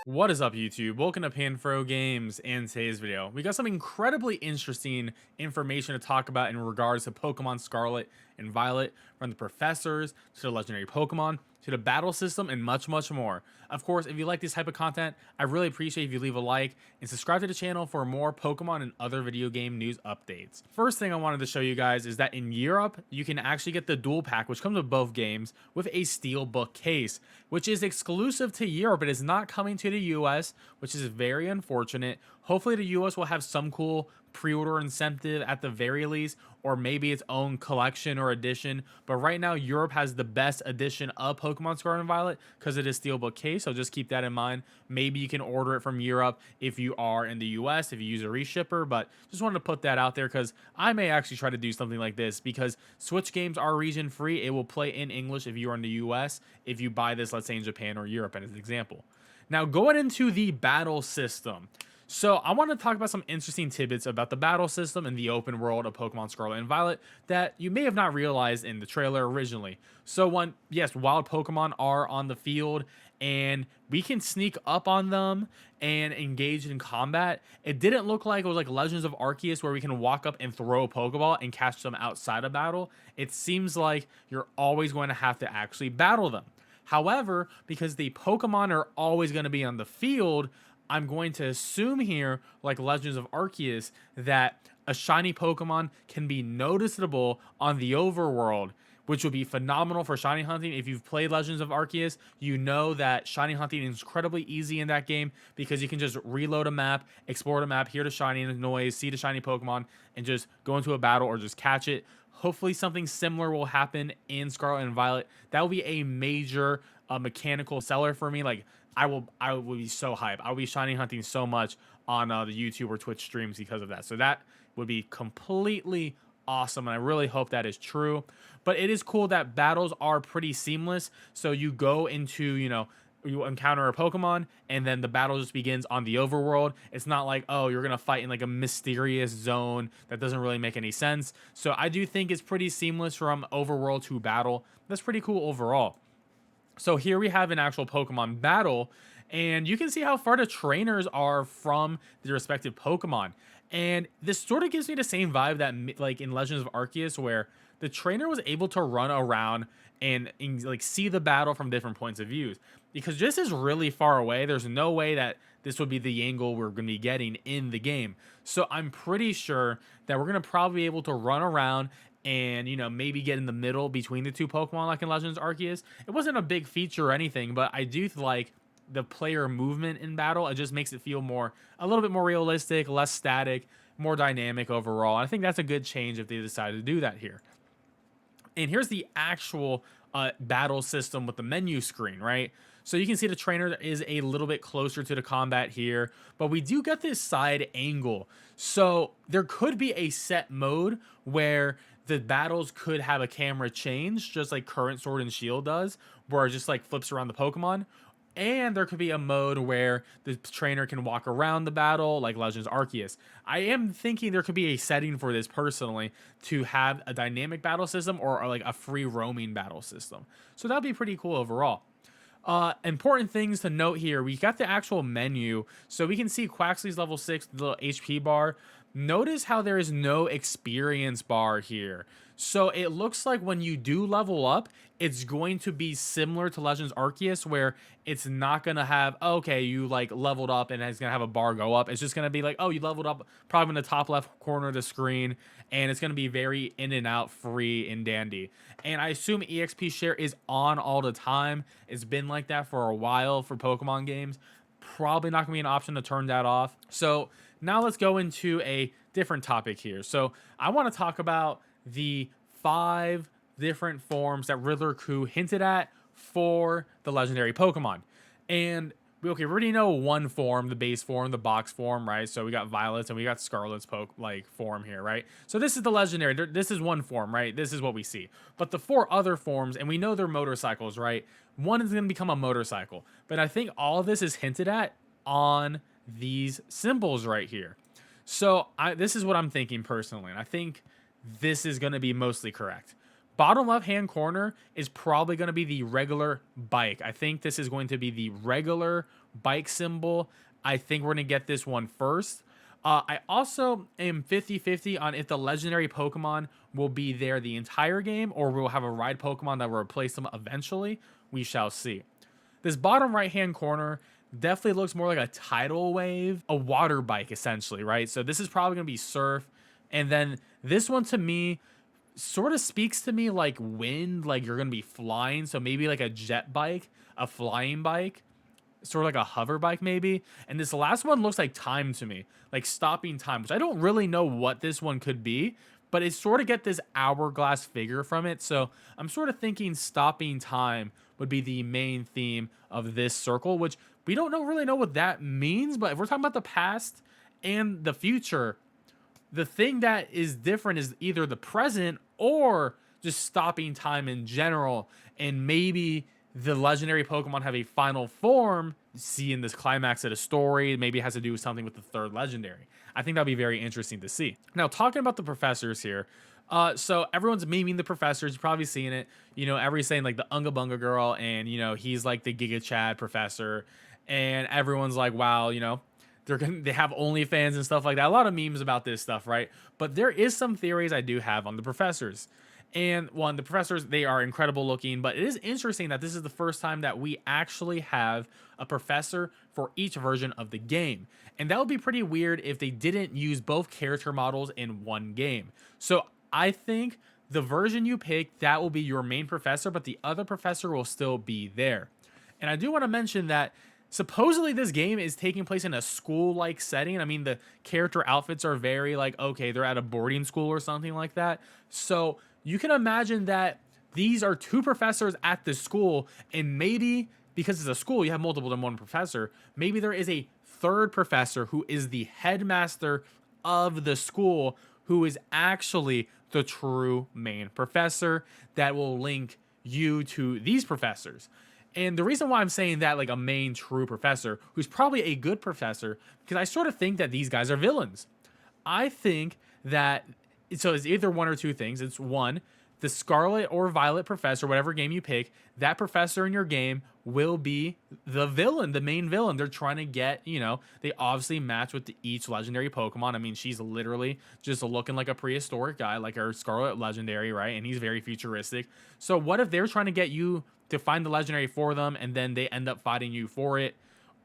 What is up, YouTube? Welcome to PanFro Games. In today's video, we got some incredibly interesting information to talk about in regards to Pokemon Scarlet and Violet, from the professors to the legendary Pokemon to the battle system and much, much more. Of course, if you like this type of content, I really appreciate if you leave a like and subscribe to the channel for more Pokemon and other video game news updates. First thing I wanted to show you guys is that in Europe, you can actually get the dual pack, which comes with both games, with a steel book case, which is exclusive to Europe. It is not coming to the US, which is very unfortunate. Hopefully the US will have some cool pre-order incentive at the very least, or maybe its own collection or edition. But right now, Europe has the best edition of Pokemon Scarlet and Violet because it is steelbook case. So just keep that in mind. Maybe you can order it from Europe if you are in the US, if you use a reshipper. But just wanted to put that out there because I may actually try to do something like this, because Switch games are region free. It will play in English if you are in the US, if you buy this, let's say in Japan or Europe as an example. Now, going into the battle system. So I want to talk about some interesting tidbits about the battle system in the open world of Pokemon Scarlet and Violet that you may have not realized in the trailer originally. So yes, wild Pokemon are on the field and we can sneak up on them and engage in combat. It didn't look like it was like Legends of Arceus where we can walk up and throw a Pokeball and catch them outside of battle. It seems like you're always going to have to actually battle them. However, because the Pokemon are always going to be on the field, I'm going to assume here, like Legends of Arceus, that a shiny Pokemon can be noticeable on the overworld, which would be phenomenal for shiny hunting. If you've played Legends of Arceus, you know that shiny hunting is incredibly easy in that game because you can just reload a map, explore the map, hear the shiny noise, see the shiny Pokemon, and just go into a battle or just catch it. Hopefully something similar will happen in Scarlet and Violet. That will be a major mechanical seller for me. Like, I will be so hyped. I'll be shiny hunting so much on the YouTube or Twitch streams because of that. So that would be completely awesome, and I really hope that is true. But it is cool that battles are pretty seamless. So you go into, you encounter a Pokemon and then the battle just begins on the overworld. It's not like, oh, you're gonna fight in like a mysterious zone that doesn't really make any sense. So I do think it's pretty seamless from overworld to battle. That's pretty cool overall. So here we have an actual Pokemon battle, and you can see how far the trainers are from the respective Pokemon. And this sort of gives me the same vibe that like in Legends of Arceus, where the trainer was able to run around and like see the battle from different points of views. Because this is really far away. There's no way that this would be the angle we're going to be getting in the game. So I'm pretty sure that we're going to probably be able to run around and maybe get in the middle between the two Pokemon like in Legends Arceus. It wasn't a big feature or anything, but I do like the player movement in battle. It just makes it feel a little bit more realistic, less static, more dynamic overall. I think that's a good change if they decided to do that here. And here's the actual battle system with the menu screen, right? So you can see the trainer is a little bit closer to the combat here, but we do get this side angle. So there could be a set mode where the battles could have a camera change, just like current Sword and Shield does, where it just like flips around the Pokemon. And there could be a mode where the trainer can walk around the battle like Legends Arceus. I am thinking there could be a setting for this personally to have a dynamic battle system or like a free roaming battle system. So that'd be pretty cool overall. Important things to note here. We got the actual menu. So we can see Quaxly's level 6, the little HP bar. Notice how there is no experience bar here. So it looks like when you do level up, it's going to be similar to Legends Arceus, where it's not going to have, okay, you like leveled up and it's going to have a bar go up. It's just going to be like, oh, you leveled up probably in the top left corner of the screen, and it's going to be very in and out, free and dandy. And I assume EXP share is on all the time. It's been like that for a while for Pokemon games. Probably not going to be an option to turn that off. So now let's go into a different topic here. So I want to talk about the 5 different forms that Riddler Coup hinted at for the legendary Pokemon. And we already know one form, the base form, the box form, right? So we got Violet's and we got Scarlet's form here, right? So this is the legendary. This is one form, right? This is what we see. But the 4 other forms, and we know they're motorcycles, right? One is going to become a motorcycle. But I think all of this is hinted at on these symbols right here. So this is what I'm thinking personally, and I think this is going to be mostly correct. Bottom left hand corner is probably going to be the regular bike. I think this is going to be the regular bike symbol. I think we're going to get this one first. I also am 50-50 on if the legendary Pokemon will be there the entire game or we'll have a ride Pokemon that will replace them eventually. We shall see. This bottom right hand corner definitely looks more like a tidal wave, a water bike essentially, right? So this is probably going to be Surf. And then this one to me sort of speaks to me like wind, like you're going to be flying. So maybe like a jet bike, a flying bike, sort of like a hover bike maybe. And this last one looks like time to me, like stopping time, which I don't really know what this one could be, but it sort of get this hourglass figure from it. So I'm sort of thinking stopping time would be the main theme of this circle, which we don't really know what that means. But if we're talking about the past and the future, the thing that is different is either the present or just stopping time in general. And maybe the legendary Pokemon have a final form, see in this climax of the story. Maybe it has to do with something with the third legendary. I think that'd be very interesting to see. Now, talking about the professors here. So everyone's memeing the professors. You've probably seen it. You know, everybody's saying like the Unga Bunga girl, and you know, he's like the Giga Chad professor. And everyone's like, wow, you know, they have OnlyFans and stuff like that. A lot of memes about this stuff, right? But there is some theories I do have on the professors. And one, the professors, they are incredible looking, but it is interesting that this is the first time that we actually have a professor for each version of the game. And that would be pretty weird if they didn't use both character models in one game. So I think the version you pick, that will be your main professor, but the other professor will still be there. And I do want to mention that supposedly this game is taking place in a school-like setting. I mean, the character outfits are very like, okay, they're at a boarding school or something like that. So you can imagine that these are two professors at the school, and maybe because it's a school, you have multiple than one professor. Maybe there is a third professor who is the headmaster of the school, who is actually the true main professor that will link you to these professors. And the reason why I'm saying that, like a main true professor, who's probably a good professor, because I sort of think that these guys are villains. I think that, so it's either one or two things. It's one, the Scarlet or Violet professor, whatever game you pick, that professor in your game will be the villain, the main villain. They're trying to get, you know, they obviously match with each legendary Pokemon. I mean, she's literally just looking like a prehistoric guy, like our Scarlet legendary, right? And he's very futuristic. So what if they're trying to get you to find the legendary for them, and then they end up fighting you for it?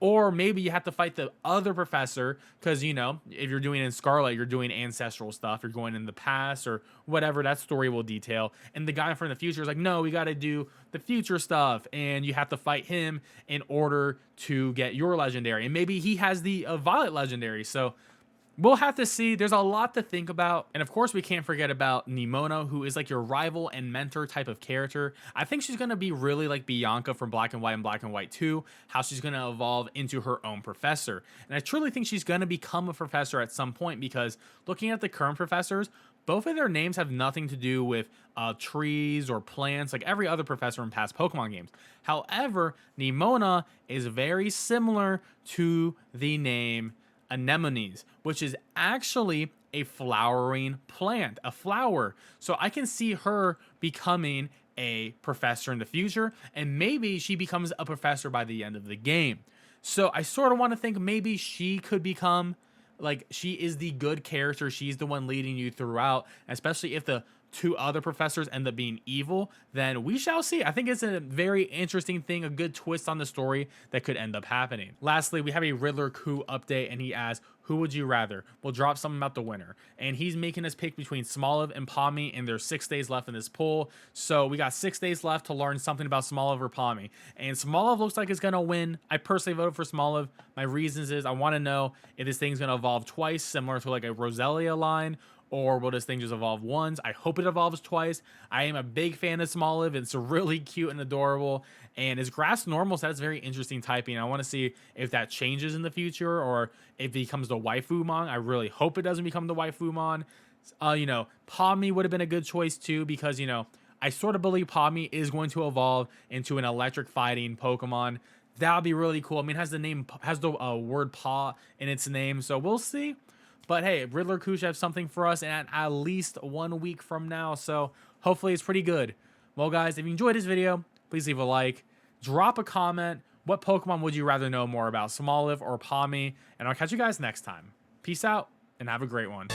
Or maybe you have to fight the other professor because, you know, if you're doing in Scarlet, you're doing ancestral stuff. You're going in the past or whatever that story will detail. And the guy from the future is like, no, we got to do the future stuff. And you have to fight him in order to get your legendary. And maybe he has the Violet legendary. So we'll have to see. There's a lot to think about. And of course, we can't forget about Nimona, who is like your rival and mentor type of character. I think she's going to be really like Bianca from Black and White and Black and White 2, how she's going to evolve into her own professor. And I truly think she's going to become a professor at some point, because looking at the current professors, both of their names have nothing to do with trees or plants like every other professor in past Pokemon games. However, Nimona is very similar to the name anemones, which is actually a flowering plant, a flower. So I can see her becoming a professor in the future, and maybe she becomes a professor by the end of the game. So I sort of want to think maybe she could become, like, she is the good character. She's the one leading you throughout, especially if the two other professors end up being evil, then we shall see. I think it's a very interesting thing, a good twist on the story that could end up happening. Lastly, we have a Riddler coup update, and he asks, who would you rather? We'll drop something about the winner. And he's making us pick between Smoliv and Pawmai, and there's 6 days left in this poll. So we got 6 days left to learn something about Smoliv or Pawmai. And Smoliv looks like it's going to win. I personally voted for Smoliv. My reasons is I want to know if this thing's going to evolve twice, similar to like a Roselia line, or will this thing just evolve once? I hope it evolves twice. I am a big fan of Smoliv. It's really cute and adorable. And it's grass normal, so that's very interesting typing. I want to see if that changes in the future or if it becomes the Waifumon. I really hope it doesn't become the Waifumon. You know, Pawmai would have been a good choice too, because, you know, I sort of believe Pawmai is going to evolve into an electric fighting Pokemon. That would be really cool. I mean, it has the word paw in its name, so we'll see. But hey, Riddler Coup should have something for us at least 1 week from now. So Hopefully it's pretty good. Well, guys, if you enjoyed this video, please leave a like, drop a comment. What Pokemon would you rather know more about, Smoliv or Pawmai? And I'll catch you guys next time. Peace out and have a great one.